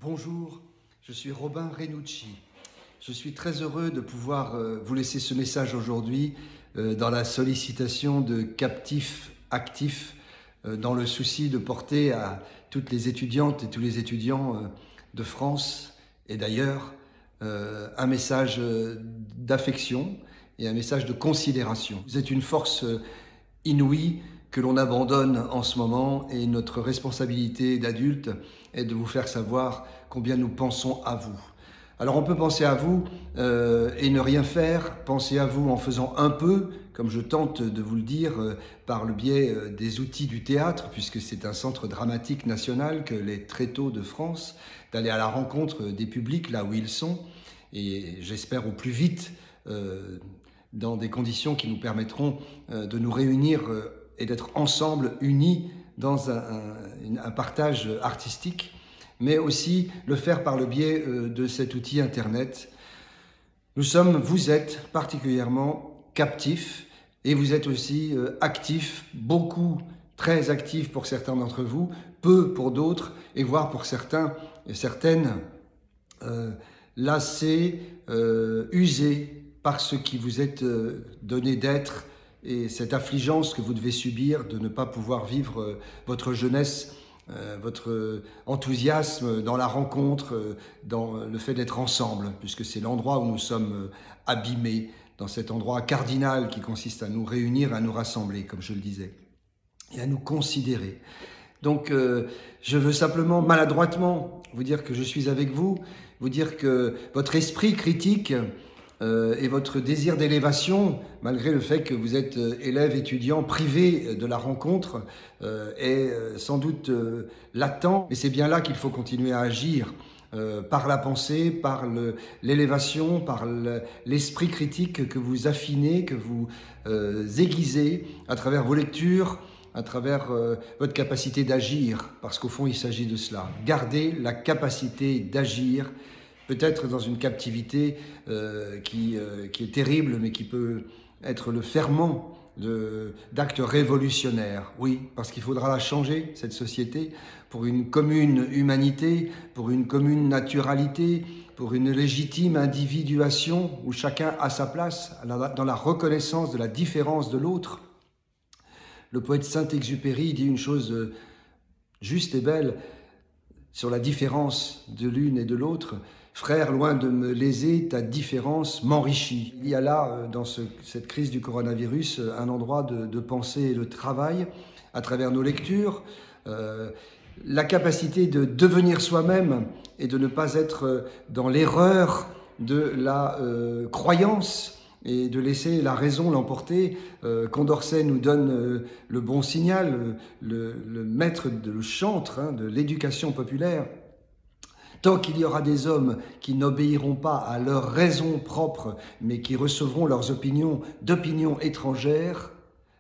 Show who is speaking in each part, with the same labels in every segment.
Speaker 1: Bonjour, je suis Robin Renucci. Je suis très heureux de pouvoir vous laisser ce message aujourd'hui dans la sollicitation de captifs actifs, dans le souci de porter à toutes les étudiantes et tous les étudiants de France et d'ailleurs un message d'affection et un message de considération. Vous êtes une force inouïe que l'on abandonne en ce moment, et notre responsabilité d'adulte est de vous faire savoir combien nous pensons à vous. Alors on peut penser à vous et ne rien faire, penser à vous en faisant un peu, comme je tente de vous le dire, par le biais des outils du théâtre, puisque c'est un centre dramatique national que les Tréteaux de France, d'aller à la rencontre des publics là où ils sont, et j'espère au plus vite dans des conditions qui nous permettront de nous réunir et d'être ensemble, unis dans un partage artistique, mais aussi le faire par le biais de cet outil Internet. Vous êtes particulièrement captifs, et vous êtes aussi actifs, beaucoup, très actifs pour certains d'entre vous, peu pour d'autres, et voire pour certains et certaines lassés, usés par ce qui vous est donné d'être, et cette affligence que vous devez subir de ne pas pouvoir vivre votre jeunesse, votre enthousiasme dans la rencontre, dans le fait d'être ensemble, puisque c'est l'endroit où nous sommes abîmés, dans cet endroit cardinal qui consiste à nous réunir, à nous rassembler, comme je le disais, et à nous considérer. Donc je veux simplement maladroitement vous dire que je suis avec vous dire que votre esprit critique et votre désir d'élévation, malgré le fait que vous êtes élève, étudiant, privé de la rencontre, est sans doute latent. Mais c'est bien là qu'il faut continuer à agir, par la pensée, par l'élévation, par l'esprit critique que vous affinez, que vous aiguisez à travers vos lectures, à travers votre capacité d'agir, parce qu'au fond il s'agit de cela. Gardez la capacité d'agir, peut-être dans une captivité qui est terrible, mais qui peut être le ferment d'actes révolutionnaires. Oui, parce qu'il faudra la changer, cette société, pour une commune humanité, pour une commune naturalité, pour une légitime individuation où chacun a sa place dans la reconnaissance de la différence de l'autre. Le poète Saint-Exupéry dit une chose juste et belle sur la différence de l'une et de l'autre. Frère, loin de me léser, ta différence m'enrichit. Il y a là, dans cette crise du coronavirus, un endroit de pensée et de travail à travers nos lectures, la capacité de devenir soi-même et de ne pas être dans l'erreur de la croyance, et de laisser la raison l'emporter. Condorcet nous donne le bon signal, le maître, le chantre de l'éducation populaire. Tant qu'il y aura des hommes qui n'obéiront pas à leur raison propre, mais qui recevront leurs opinions d'opinions étrangères,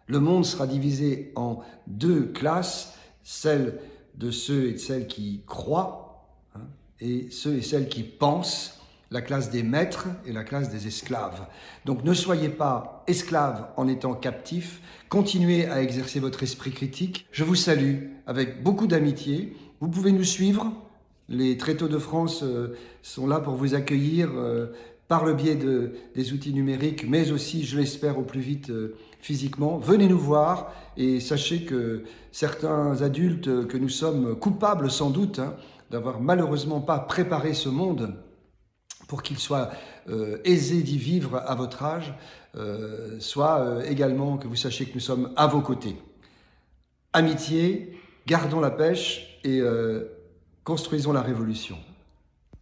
Speaker 1: le monde sera divisé en deux classes, celle de ceux et de celles qui croient, et ceux et celles qui pensent, la classe des maîtres et la classe des esclaves. Donc ne soyez pas esclaves en étant captifs, continuez à exercer votre esprit critique. Je vous salue avec beaucoup d'amitié. Vous pouvez nous suivre, les Tréteaux de France sont là pour vous accueillir par le biais des outils numériques, mais aussi, je l'espère, au plus vite physiquement. Venez nous voir et sachez que certains adultes que nous sommes coupables sans doute d'avoir malheureusement pas préparé ce monde pour qu'il soit aisé d'y vivre à votre âge, soit également que vous sachiez que nous sommes à vos côtés. Amitié, gardons la pêche et construisons la révolution.